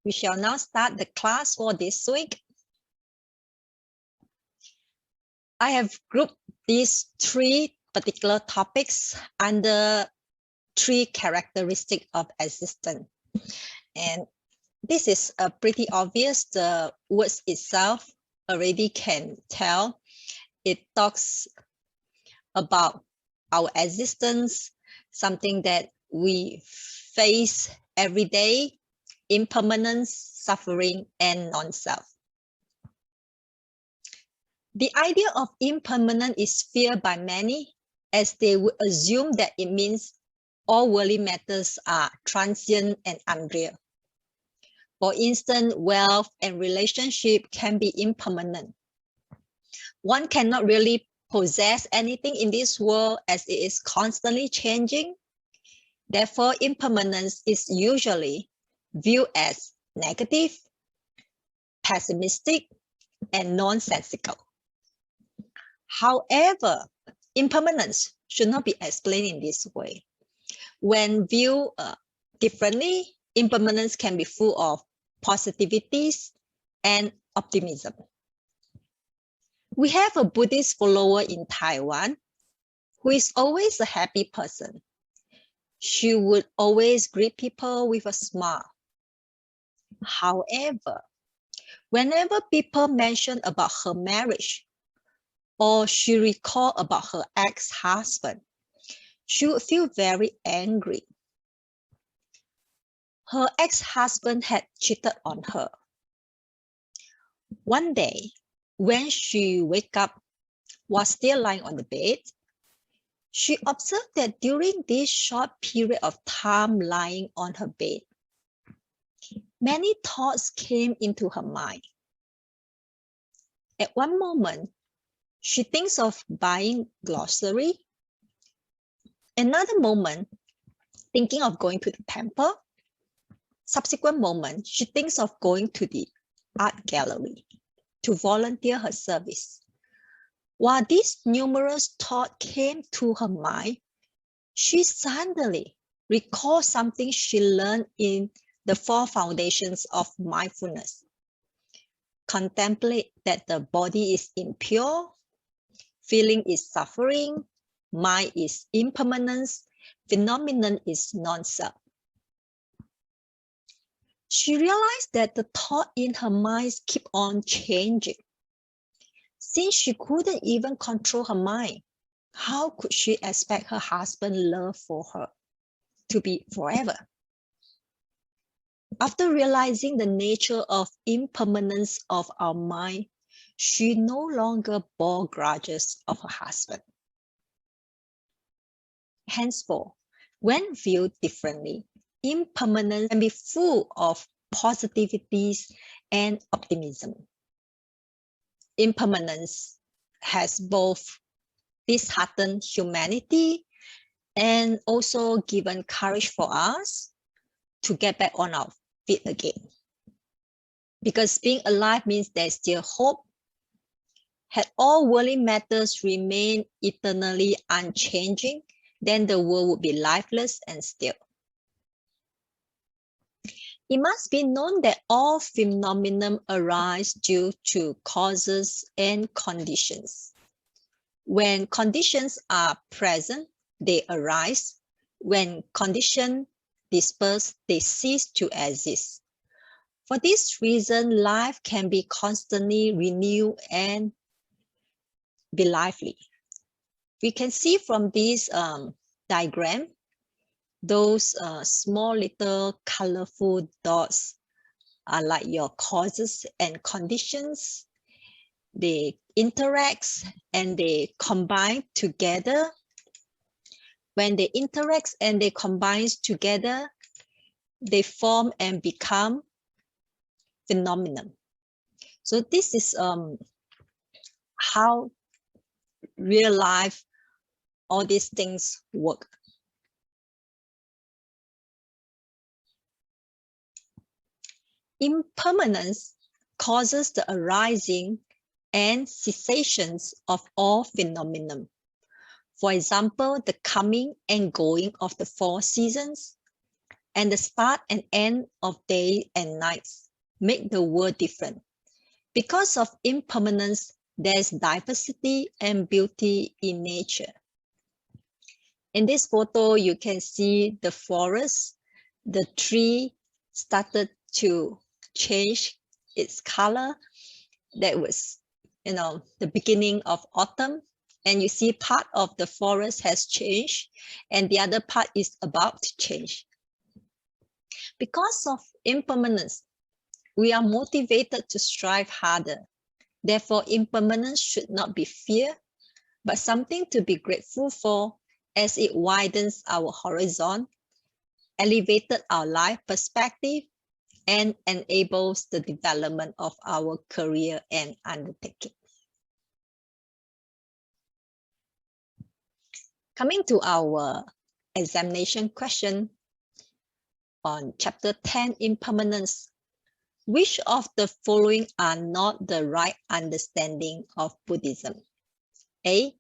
We shall now start the class for this week. I have grouped these three particular topics under three characteristics of existence. And this is pretty obvious. The words itself already can tell. It talks about our existence, something that we face every day, impermanence, suffering, and non-self. The idea of impermanence is feared by many, as they would assume that it means all worldly matters are transient and unreal. For instance, wealth and relationship can be impermanent. One cannot really possess anything in this world as it is constantly changing. Therefore, impermanence is usually viewed as negative, pessimistic, and nonsensical. However, impermanence should not be explained in this way. When viewed differently, impermanence can be full of positivities and optimism. We have a Buddhist follower in Taiwan who is always a happy person. She would always greet people with a smile. However, whenever people mention about her marriage or she recall about her ex-husband, she would feel very angry. Her ex-husband had cheated on her. One day, when she woke up, was still lying on the bed, she observed that during this short period of time lying on her bed, many thoughts came into her mind. At one moment, she thinks of buying grocery. Another moment, thinking of going to the temple. Subsequent moment, she thinks of going to the art gallery to volunteer her service. While these numerous thoughts came to her mind, she suddenly recalled something she learned in the 4 foundations of mindfulness. Contemplate that the body is impure, feeling is suffering, mind is impermanence, phenomenon is non-self. She realized that the thought in her mind keep on changing. Since she couldn't even control her mind, how could she expect her husband's love for her to be forever? After realizing the nature of impermanence of our mind, she no longer bore grudges of her husband. Henceforth, when viewed differently, impermanence can be full of positivities and optimism. Impermanence has both disheartened humanity and also given courage for us to get back on our feet again. Because being alive means there's still hope. Had all worldly matters remained eternally unchanging, then the world would be lifeless and still. It must be known that all phenomena arise due to causes and conditions. When conditions are present, they arise. When conditions disperse, they cease to exist. For this reason, life can be constantly renewed and be lively. We can see from this diagram, those small little colorful dots are like your causes and conditions. They interact and they combine together. When they interact and they combine together, they form and become phenomenon. So this is how real life, all these things work. Impermanence causes the arising and cessations of all phenomena. For example, the coming and going of the 4 seasons, and the start and end of day and nights make the world different. Because of impermanence, there's diversity and beauty in nature. In this photo, you can see the forest. The tree started to change its color. That was, the beginning of autumn. And you see part of the forest has changed and the other part is about to change. Because of impermanence, we are motivated to strive harder. Therefore, impermanence should not be fear, but something to be grateful for, as it widens our horizon, elevated our life perspective, and enables the development of our career and undertaking. Coming to our examination question on chapter 10, impermanence. Which of the following are not the right understanding of Buddhism? A.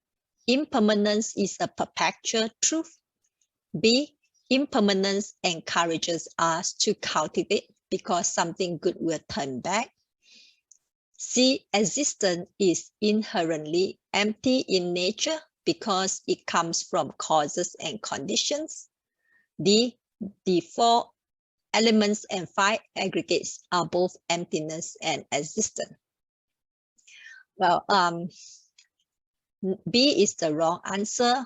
Impermanence is a perpetual truth. B. Impermanence encourages us to cultivate because something good will turn back. C. Existence is inherently empty in nature because it comes from causes and conditions. D. The four elements and five aggregates are both emptiness and existence. Well, B is the wrong answer,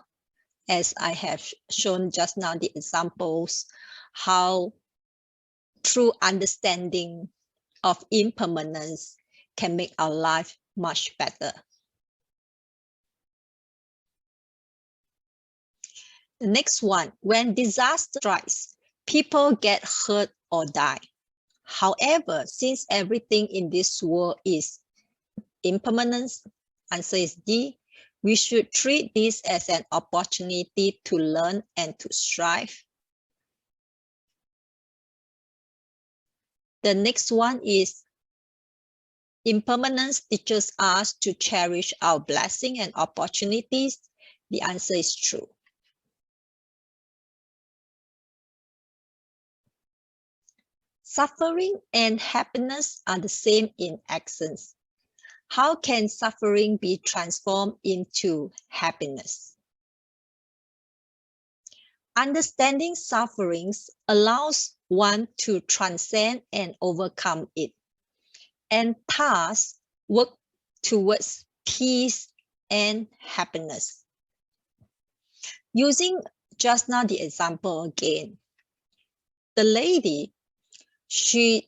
as I have shown just now the examples, how true understanding of impermanence can make our life much better. The next one, when disaster strikes, people get hurt or die. However, since everything in this world is impermanence, answer is D, we should treat this as an opportunity to learn and to strive. The next one is impermanence teaches us to cherish our blessing and opportunities. The answer is true. Suffering and happiness are the same in essence. How can suffering be transformed into happiness? Understanding sufferings allows one to transcend and overcome it, and thus work towards peace and happiness. Using just now the example again, the lady, she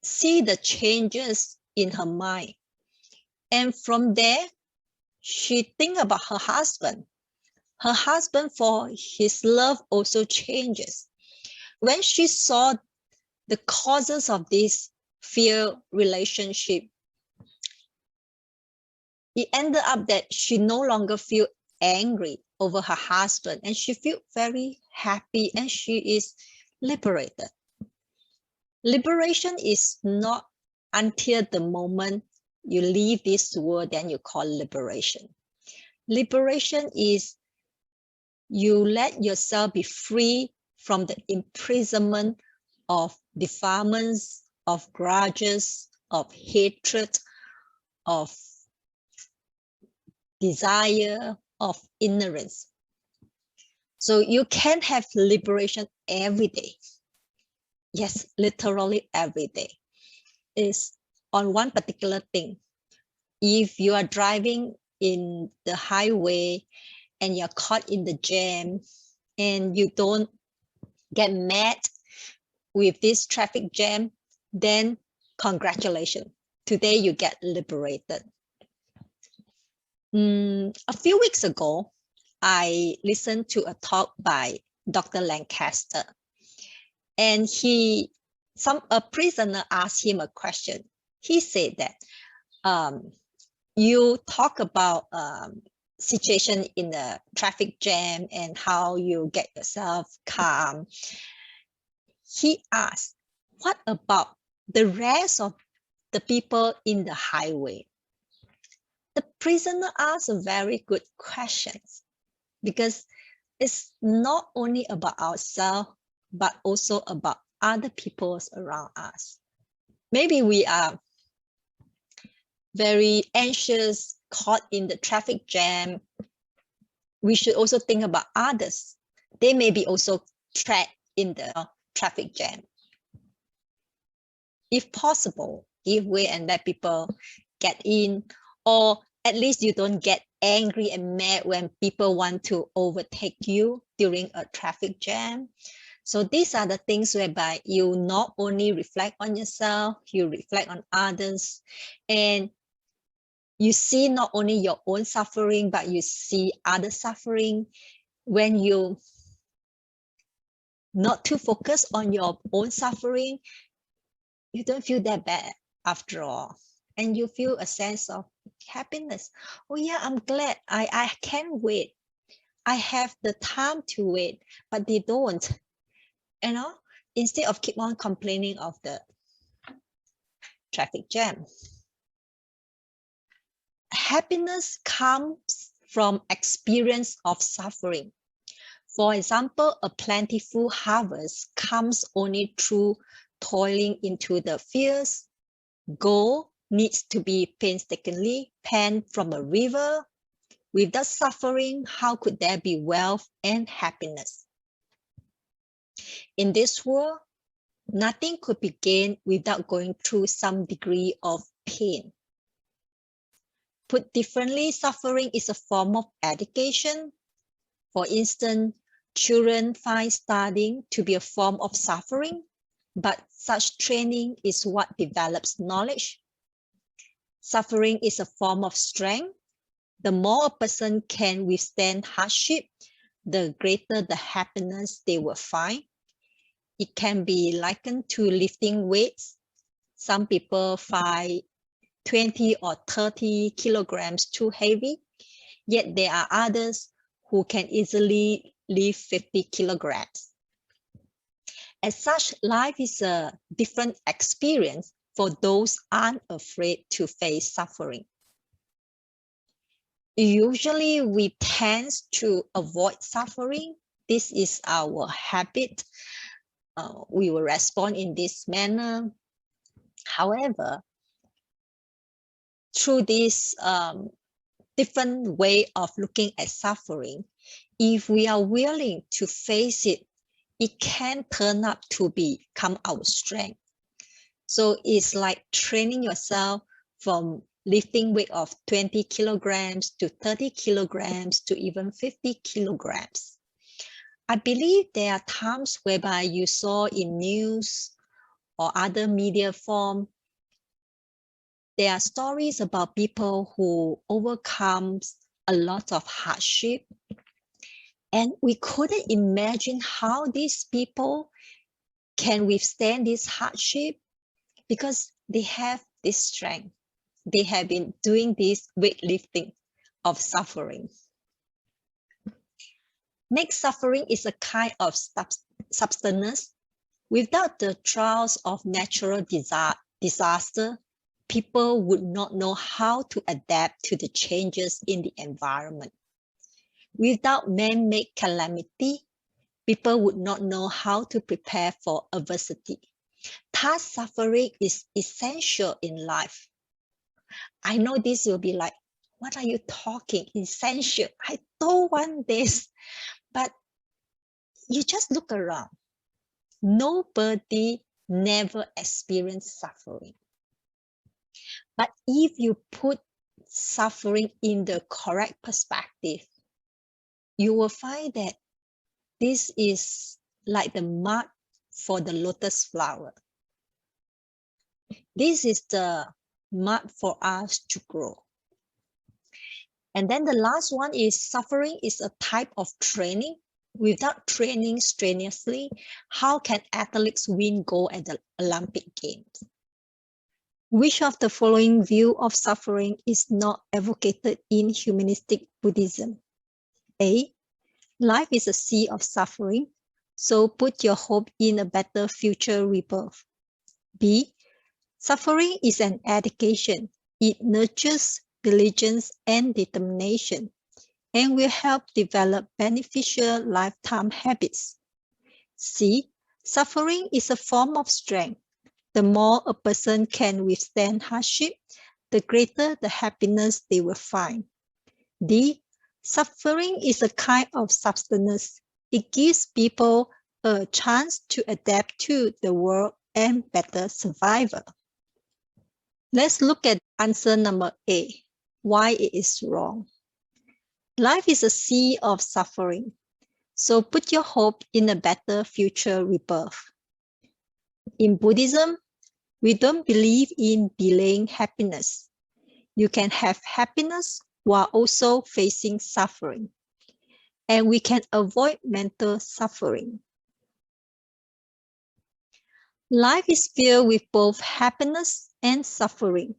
see the changes in her mind. And from there, she think about her husband. Her husband, for his love, also changes. When she saw the causes of this fear relationship, it ended up that she no longer feel angry over her husband, and she feel very happy and she is liberated. Liberation is not until the moment you leave this world, then you call liberation. Liberation is you let yourself be free from the imprisonment of defilements, of grudges, of hatred, of desire, of ignorance. So you can have liberation every day. Yes, literally every day. Is on one particular thing. If you are driving in the highway and you're caught in the jam and you don't get mad with this traffic jam, then congratulations. Today you get liberated. A few weeks ago, I listened to a talk by Dr. Lancaster, and a prisoner asked him a question. He said that you talk about situation in the traffic jam and how you get yourself calm. He asked, what about the rest of the people in the highway? The prisoner asked a very good question, because it's not only about ourselves, but also about other people around us. Maybe we are very anxious, caught in the traffic jam. We should also think about others. They may be also trapped in the traffic jam. If possible, give way and let people get in, or at least you don't get angry and mad when people want to overtake you during a traffic jam. So these are the things whereby you not only reflect on yourself, you reflect on others, and you see not only your own suffering, but you see other suffering. When you not too focus on your own suffering, you don't feel that bad after all. And you feel a sense of happiness. Oh yeah, I'm glad. I can't wait. I have the time to wait, but they don't. You know, instead of keep on complaining of the traffic jam. Happiness comes from experience of suffering. For example, a plentiful harvest comes only through toiling into the fields. Gold needs to be painstakingly penned from a river. Without suffering, how could there be wealth and happiness? In this world, nothing could be gained without going through some degree of pain. Put differently, suffering is a form of education. For instance, children find studying to be a form of suffering, but such training is what develops knowledge. Suffering is a form of strength. The more a person can withstand hardship, the greater the happiness they will find. It can be likened to lifting weights. Some people find 20 or 30 kilograms too heavy, yet there are others who can easily lift 50 kilograms. As such, life is a different experience for those unafraid to face suffering. Usually, we tend to avoid suffering. This is our habit. We will respond in this manner. However, through this different way of looking at suffering, if we are willing to face it, it can turn up to become our strength. So it's like training yourself from lifting weight of 20 kilograms to 30 kilograms to even 50 kilograms. I believe there are times whereby you saw in news or other media form, there are stories about people who overcome a lot of hardship. And we couldn't imagine how these people can withstand this hardship because they have this strength. They have been doing this weightlifting of suffering. Next, suffering is a kind of substance. Without the trials of natural disaster, people would not know how to adapt to the changes in the environment. Without man-made calamity, people would not know how to prepare for adversity. Thus, suffering is essential in life. I know this will be like, what are you talking? Essential. I don't want this. But you just look around. Nobody never experienced suffering. But if you put suffering in the correct perspective, you will find that this is like the mud for the lotus flower. This is the mud for us to grow. And then the last one is suffering is a type of training. Without training strenuously, how can athletes win gold at the Olympic Games? Which of the following view of suffering is not advocated in humanistic Buddhism? A. Life is a sea of suffering, so put your hope in a better future rebirth. B. Suffering is an education. It nurtures diligence and determination, and will help develop beneficial lifetime habits. C. Suffering is a form of strength. The more a person can withstand hardship, the greater the happiness they will find. D. Suffering is a kind of sustenance. It gives people a chance to adapt to the world and better survival. Let's look at answer number A, why it is wrong. Life is a sea of suffering, so put your hope in a better future rebirth. In Buddhism, we don't believe in delaying happiness. You can have happiness while also facing suffering, and we can avoid mental suffering. Life is filled with both happiness and suffering.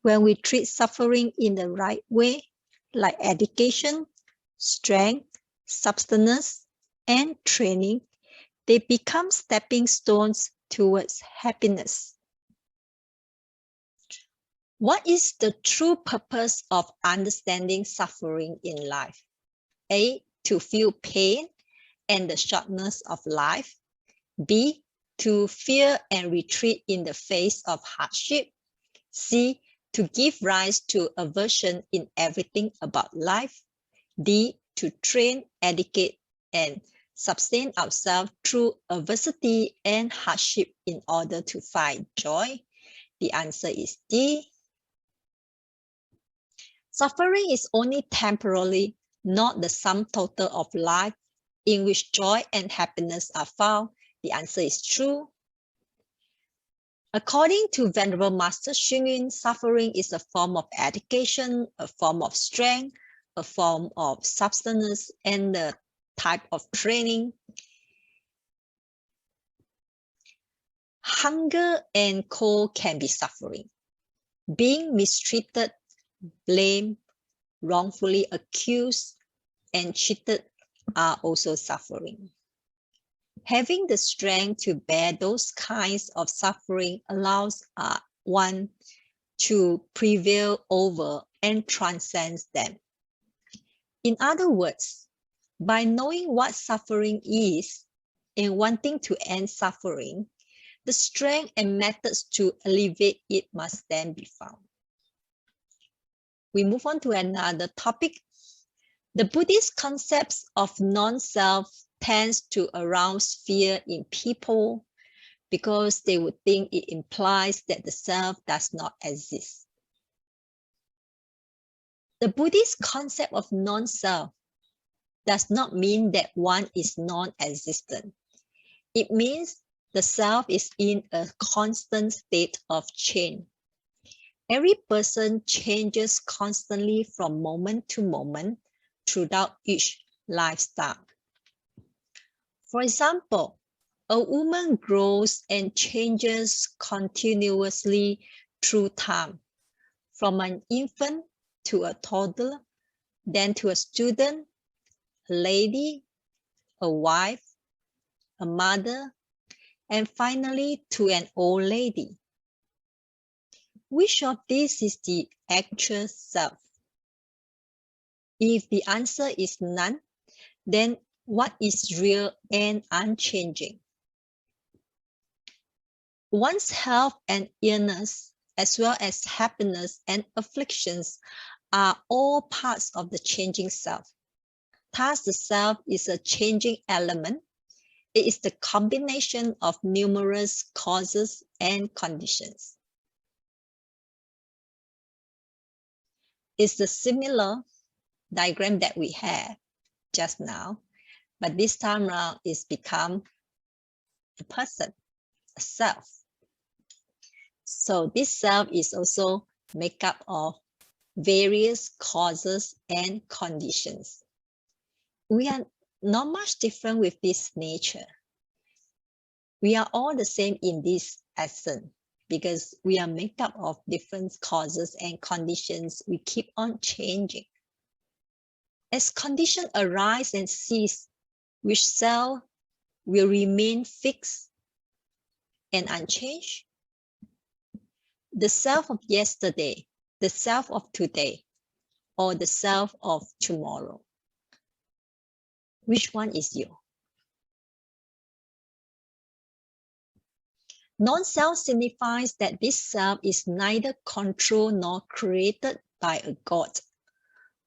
When we treat suffering in the right way, like education, strength, sustenance, and training, they become stepping stones towards happiness. What is the true purpose of understanding suffering in life? A. To feel pain and the shortness of life. B. To fear and retreat in the face of hardship. C. To give rise to aversion in everything about life. D. To train, educate, and sustain ourselves through adversity and hardship in order to find joy. The answer is D. Suffering is only temporarily, not the sum total of life in which joy and happiness are found. The answer is true. According to Venerable Master Xun Yun, suffering is a form of education, a form of strength, a form of substance, and a type of training. Hunger and cold can be suffering. Being mistreated, blamed, wrongfully accused, and cheated are also suffering. Having the strength to bear those kinds of suffering allows one to prevail over and transcend them. In other words, by knowing what suffering is and wanting to end suffering, the strength and methods to alleviate it must then be found. We move on to another topic. The Buddhist concepts of non-self tends to arouse fear in people because they would think it implies that the self does not exist. The Buddhist concept of non-self does not mean that one is non-existent. It means the self is in a constant state of change. Every person changes constantly from moment to moment throughout each lifestyle. For example, a woman grows and changes continuously through time, from an infant to a toddler, then to a student, a lady, a wife, a mother, and finally to an old lady. Which of these is the actual self? If the answer is none, then what is real and unchanging? One's health and illness, as well as happiness and afflictions, are all parts of the changing self. Thus, the self is a changing element. It is the combination of numerous causes and conditions. It's the similar diagram that we had just now, but this time around it's become a person, a self. So this self is also made up of various causes and conditions. We are not much different with this nature. We are all the same in this essence because we are made up of different causes and conditions. We keep on changing. As conditions arise and cease, which self will remain fixed and unchanged? The self of yesterday, the self of today, or the self of tomorrow? Which one is you? Non-self signifies that this self is neither controlled nor created by a God.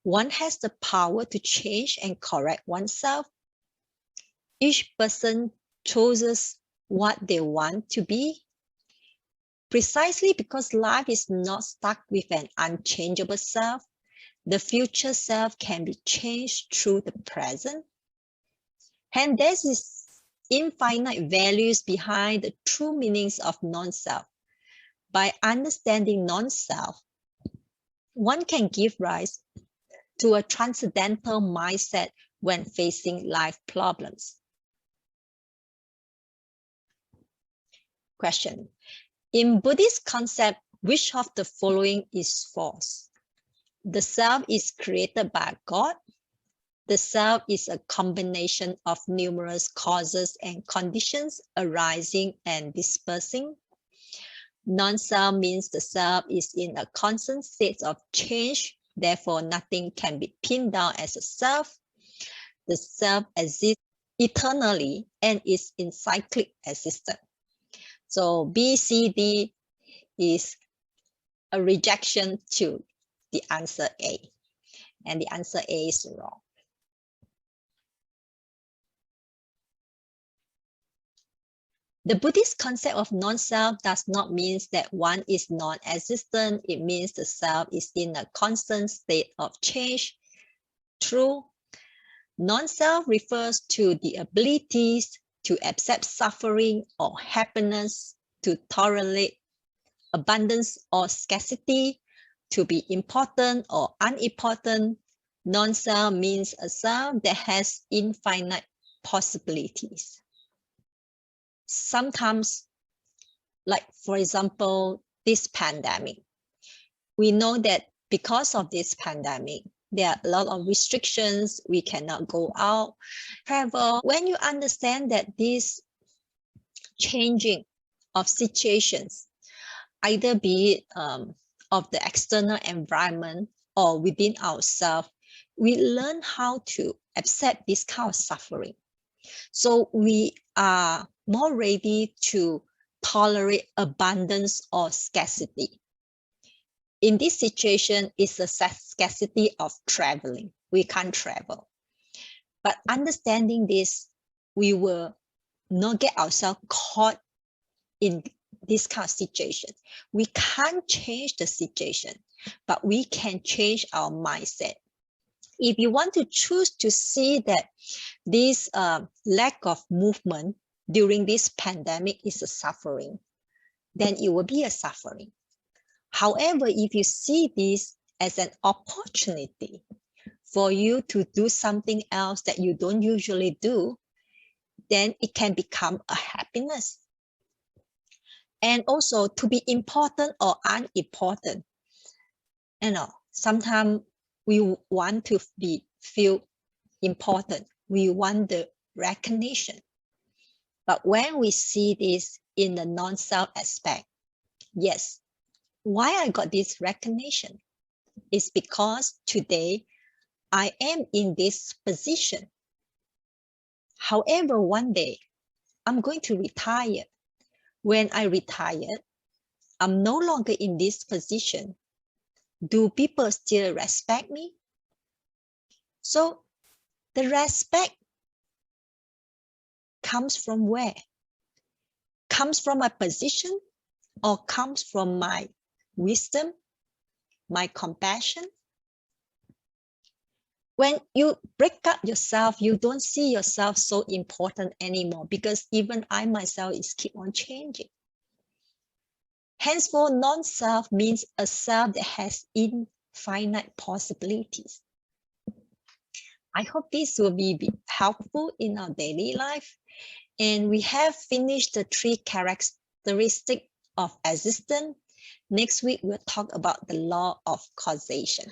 One has the power to change and correct oneself. Each person chooses what they want to be. Precisely because life is not stuck with an unchangeable self, the future self can be changed through the present. Hence, there is infinite values behind the true meanings of non-self. By understanding non-self, one can give rise to a transcendental mindset when facing life problems. Question. In Buddhist concept, which of the following is false? The self is created by God. The self is a combination of numerous causes and conditions arising and dispersing. Non-self means the self is in a constant state of change. Therefore, nothing can be pinned down as a self. The self exists eternally and is in cyclic existence. So B, C, D is a rejection to the answer A. And the answer A is wrong. The Buddhist concept of non-self does not mean that one is non-existent. It means the self is in a constant state of change. True. Non-self refers to the abilities to accept suffering or happiness, to tolerate abundance or scarcity, to be important or unimportant. Non-self means a self that has infinite possibilities. Sometimes, like for example, this pandemic, we know that because of this pandemic, there are a lot of restrictions. We cannot go out, travel. When you understand that this changing of situations, either be it of the external environment or within ourselves, we learn how to accept this kind of suffering. So we are more ready to tolerate abundance or scarcity. In this situation, it's a scarcity of traveling. We can't travel. But understanding this, we will not get ourselves caught in this kind of situation. We can't change the situation, but we can change our mindset. If you want to choose to see that this lack of movement during this pandemic is a suffering, then it will be a suffering. However, if you see this as an opportunity for you to do something else that you don't usually do, then it can become a happiness. And also to be important or unimportant. Sometimes we want to feel important. We want the recognition. But when we see this in the non-self aspect, yes, why I got this recognition is because today I am in this position. However, one day I'm going to retire. When I retire, I'm no longer in this position. Do people still respect me? So the respect comes from where? Comes from my position or comes from my wisdom, my compassion? When you break up yourself, you don't see yourself so important anymore, because even I myself is keep on changing. Henceforth, non-self means a self that has infinite possibilities. I hope this will be helpful in our daily life. And we have finished the 3 characteristics of existence. Next week, we'll talk about the law of causation.